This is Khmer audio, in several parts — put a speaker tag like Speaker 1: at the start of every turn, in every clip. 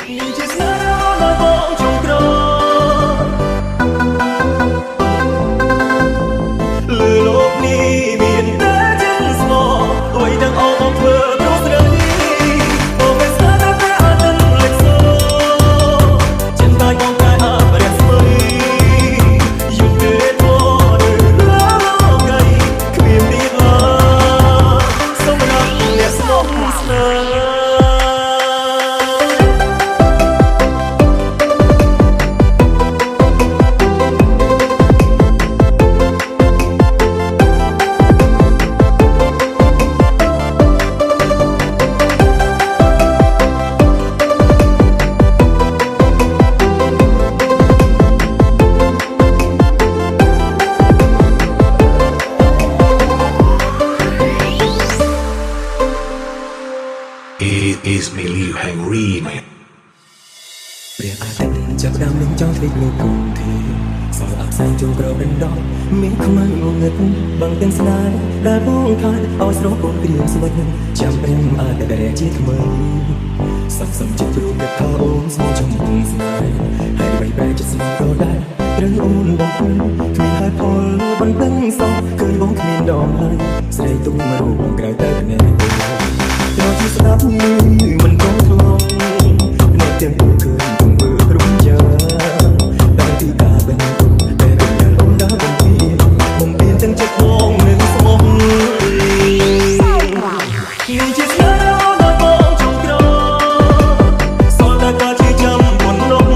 Speaker 1: នេះជាស្នេហ៍របស់បងចុងក្រោយលើលោកនេះមានតែចិនស្មោះអ្វីទាំងអស់មកធ្វើព្រោះស្រីបងមិនស្គាល់តែអត់នឹងលេចសូចិនតែបងតែអត់រះស្មីយំទេធរលោកៃគ្មានទៀតឡើយសម្រាប់អ្នកស្មោះស្នេហ៍
Speaker 2: is me liu hang re
Speaker 1: ព្រះអាទិត្យចាប់ផ្ដើមលេងចង់ភ្លេចលោកគុំធីសល់អបសែងចូលក្រោបដណ្ដប់មានខ្មៅងងឹតbằngទាំងស្នេហ៍ដែលបងខាត់ឲ្យស្រស់បងក្រៀមស្វិតចាំព្រាំអាចតែជាថ្មីសក្តិសំចិត្តរូបទឹកថាអូនស្មោះចំពោះស្នេហ៍ហើយបីបែកចិត្តស្មោះក៏ដែរត្រូវអូនបងគ្មានហេតុផលបន្ទឹងសោះឃើញបងគ្មានដងឡើយស្រីទុំមករូបក្រៅតែភ្នែកត្រូវជាស្ដាប់មិនគង់ខ្លងអ្នកទាំងគូឃើញទង្វើរុំចាដែលទីតាបិញទុំតែរំខានអូនដើរបំពេញបំពេញទាំងចិត្តផងនឹងស្មោះនេះជាស្នេហ៍របស់បងចុងក្រោយសល់តែការជាចាំប៉ុណ្ណោះ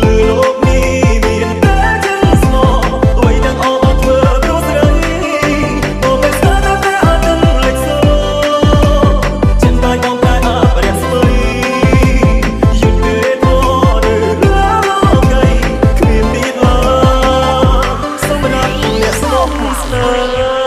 Speaker 1: លើលោកនេះមានតែចិនស្មោះអ្វីទាំងអស់មកធ្វើព្រោះស្រីបងមិនស្គាល់តែអត់នឹងលេចសូចិនតែបងតែអត់រះស្មីយំទេធរលោកៃគ្មានទៀតឡើយសម្រាប់អ្នកស្មោះស្នេហ៍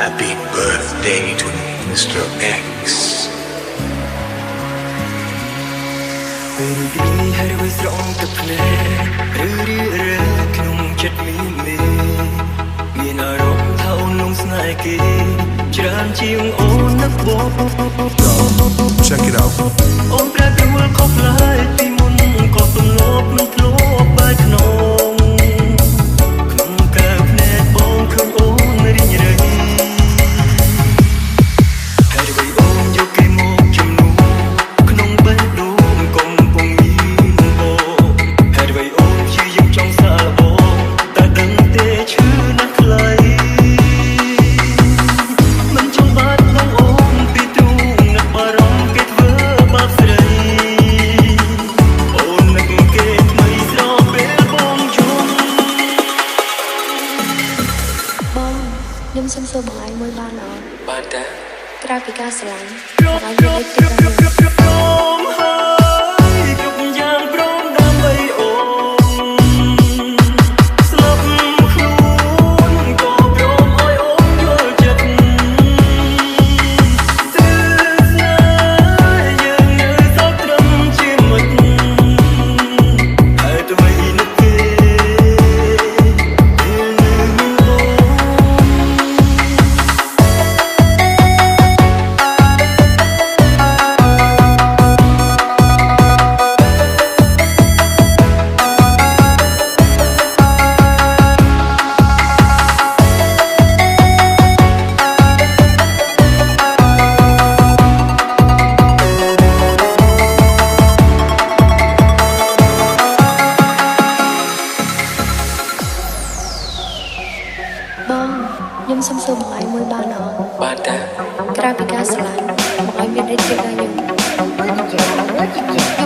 Speaker 2: Happy birthday to Mr. X.
Speaker 1: ពេលនេះហើយរួចស្រងទឹកភ្នែកឬរឿរើក្នុងចិត្តមានអារម្មណ៍ថាអូនលងស្នេហ៍គេច្រើនជាងអូននឹកបប
Speaker 3: Check it out.
Speaker 1: អូនប្រែប្រួលខុសផ្លាយពីមុនក៏ទម្លាប់មិនធ្លាប់បែកក្នុងកែវភ្នែកបងឃើញអូនរីងរៃហើយអ្វីអូនយកគេមកជំនួសក្នុងបេះដូងកំពុងមានបងហើយអ្វីអូនជាយើងចង់សាកល្បងតែដឹងទេឈឺណាស់ខ្លីមិនចង់បាត់បង់អូនពីទ្រូងនឹកបារម្ភគេធ្វើបាបស្រីអូននឹកគេថ្មីស្រោពេលបងយំ
Speaker 4: បងខ្ញុំសុំសួរបងឯងមួយបានអត់
Speaker 1: បានតា
Speaker 4: ក្រៅពីការស្រឡាញ់បងឯងមានអីទៀតដែរ
Speaker 1: ព្រមហើយគ្រប់យ៉ាងព្រមដើម្បីអូនស្លាប់ខ្លួនក៏ព្រមឲ្យអូនយល់ចិត្តទើបស្នេហ៍យើងនៅសោកត្រឹមជាមិត្តហើយអ្វីនឹកគេពេលនៅមានបង
Speaker 4: បងខ្ញុំសុំសួរបងឯងមួយបានអត់
Speaker 1: បានតា
Speaker 4: ក្រៅពីការស្រឡាញ់បងឯងមានអីទៀតដែរខ្ញុំ